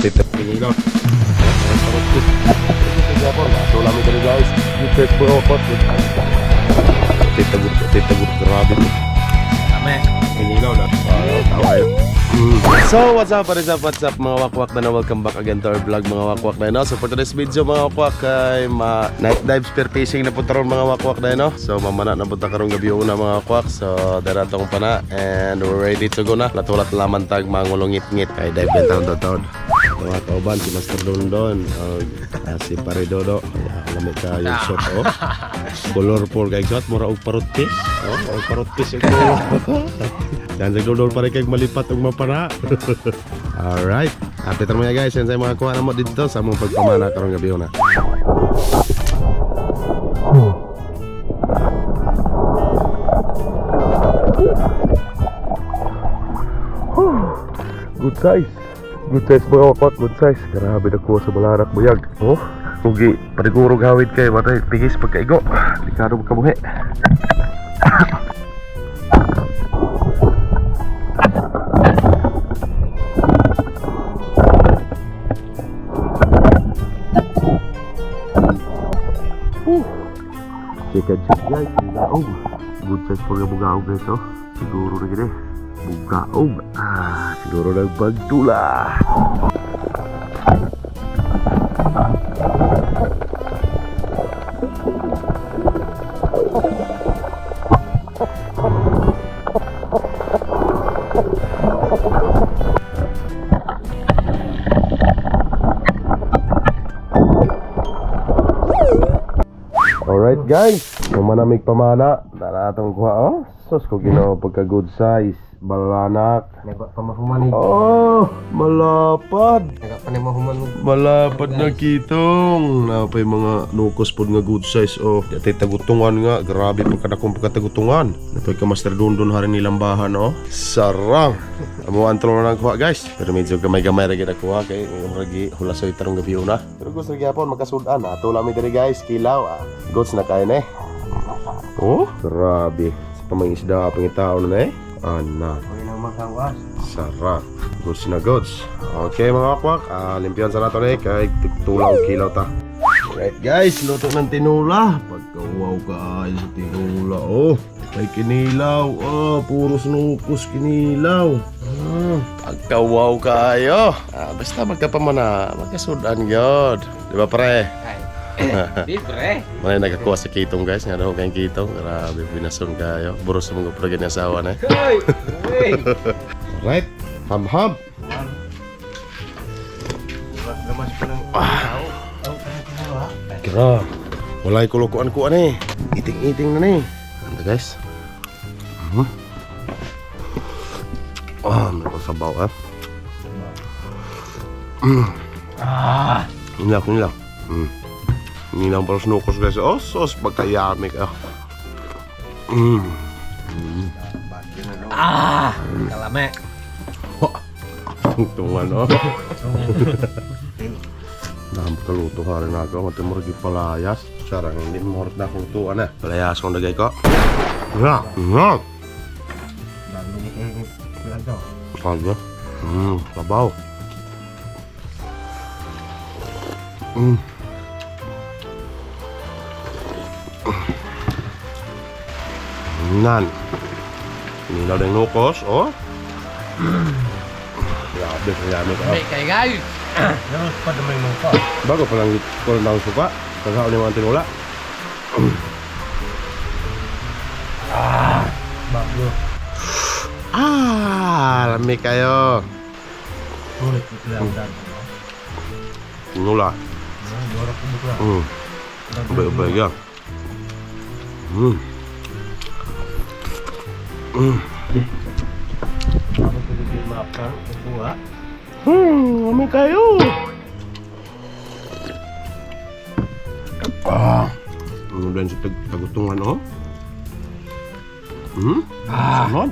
Tita Pilipinas. Sulami kami guys. Tita Burokot. Tita Burokot. Grabe. Kami. Pilipinas na. Taway. So what's up mga wakwak na welcome back again to our vlog mga wakwak na So for today's video mga wakwak ay night dive spear fishing na punta ron mga wakwak na So mamana na punta karong gabi una mga wakwak. So daratong pa na and we're ready to go na. Latulat laman tag mangulongit-ngit kay dive din taon. Mga kauban si Master Dondon si Pare Dodo. Lamig ka yung shot colorful kay shot mura og parrot fish. Og parrot fish ito. Dan nagdodol pa rin kayong malipat og mapana. Alright. Apitan mo ya guys. Yan sa mga kuha na mo dito sa mong pagpamana karong gabi na. Good size. Good size mga wakwak. Good size. Grabe na kuha sa balarak buyag. Ugi. Parigurog hawid kayo. Matay pigis pagkaigo. Likado magkabuhi. Chicken chip guys, bugaog. Good size po yung bugaog guys Siguro na gini bugaog. Siguro nagbagtula. Alright guys, manamig pamana. Tara atong kuha sos ko ginawa pagka good size. Balanak. Pamahuman ni. Malapad. Pamahuman mo. Malapad na kitong. Napay mga nukos pod nga good size Dati tagutungan nga. Grabe pagkadakong pagkatagutungan. Napay ka Master Dondon hari nilang bahan Sarang. Amuan tolo na kuha guys. Pero medyo gamay-gamay ra gid kuha kay ragi hulasoy tarong gabi una. Pero gusto ra gyapon makasudan ato lami diri guys kilaw Goods na kain grabe. Sa pamangisda pangitaon na Anak. Sarap. Goods na goods. Okay mga wakwak. Limpian sa nato kay tulaw kilaw ta. Alright guys, luto ng tinula. Pagkawaw ka sa tinula May kinilaw. Puro snukos kinilaw. Pagkawaw kayo. Basta magkapamana. Magkasudan yun. Diba pre? Libre. May nagkakuha sa kitong guys. Nga daw kayong kitong. Grabe binason kayo. Buros sa mga pragin niya asawa na Alright. Ham-ham. Lamas ko ng Grabe. Walay kulukuan-kuan Iting-iting na Ano guys? May pasabaw Nilaw. Nilang para snukos guys. Sos pagkayamik kalame. Tungan Naham kaluto hari na ako. Matimur di palayas. Sarang hindi mahorot na akong tuan Palayas kong dagay ko. Kaya labaw. Nan. Nilaw ng nukos Grabe kayamik Kay guys. Dapat pa naman mo pa. Bago pa lang ko lang suka. Kagao ni mga tinula. Bagyo. Lamig kayo. Sulit lang dan. Tinula. Dorok ko buka. Ubay-ubay ya. Ako pwede makan kuha. Lamig kayo. Ano din sa tagutungan Salon.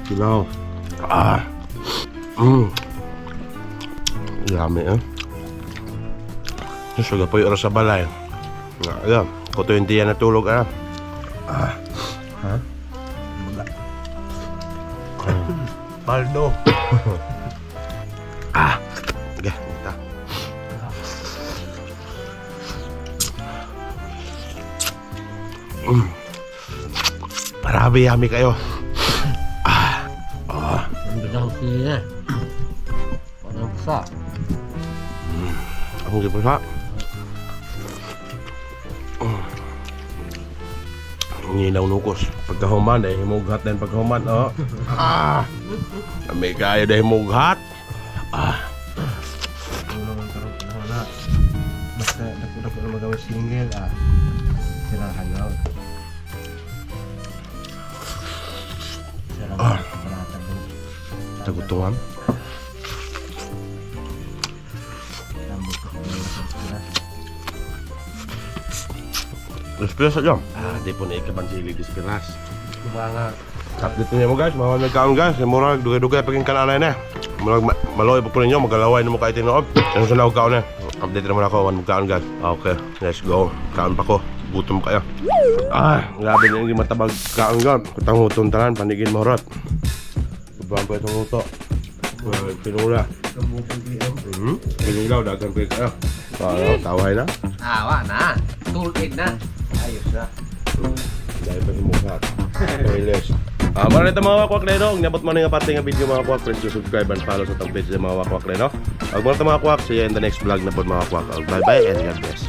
Kilaw. Yummy Suga po yung oras sa balay. Ayan, kuto yung diyan natulog Ha? Paldo. Okay, kita. Marami yummy kayo. Ang gandang sili eh. Parang sa. Ang di pa sa. Nginaw nukos. Pagkahuman dahil himughat din pagkahuman. Oh. May kaya dahil himughat. Ano naman karong panahon na. Basta dako-dako na magawin single sirahan na. Sirahan. Paratan din. Tagutungan. Lambot ko na. Despiras aja. Di po na ikaban sili despiras. Kumanga. Update niyo mo guys, mga nagkaon guys. Murag dugay-dugay paging kananay na. Murag maloy po ninyo, magalaway na mo kahit tinoob. Ano sa naog kaon na? Update naman ako, one magkaon guys. Okay, let's go. Kaon pa ko. Gutom kayo. Grabe na hindi matabag kaon guys. Kutang hutong tanan, panigin mo rot. Ibang pa itong huto. Pinula. Kamukang PM. Pinulaw, dagang pa kayo. Taway na. Awa na. Toolkit na. Ayos na. Dahil pa himughat. Toilet. Marita mga wakwak na ino. Nabot mo na nga parte nga video mga wakwak. Please subscribe and follow sa tag page ng mga wakwak na ino. Ang mga wakwak, see you in the next vlog na po mga wakwak. Bye bye and God bless.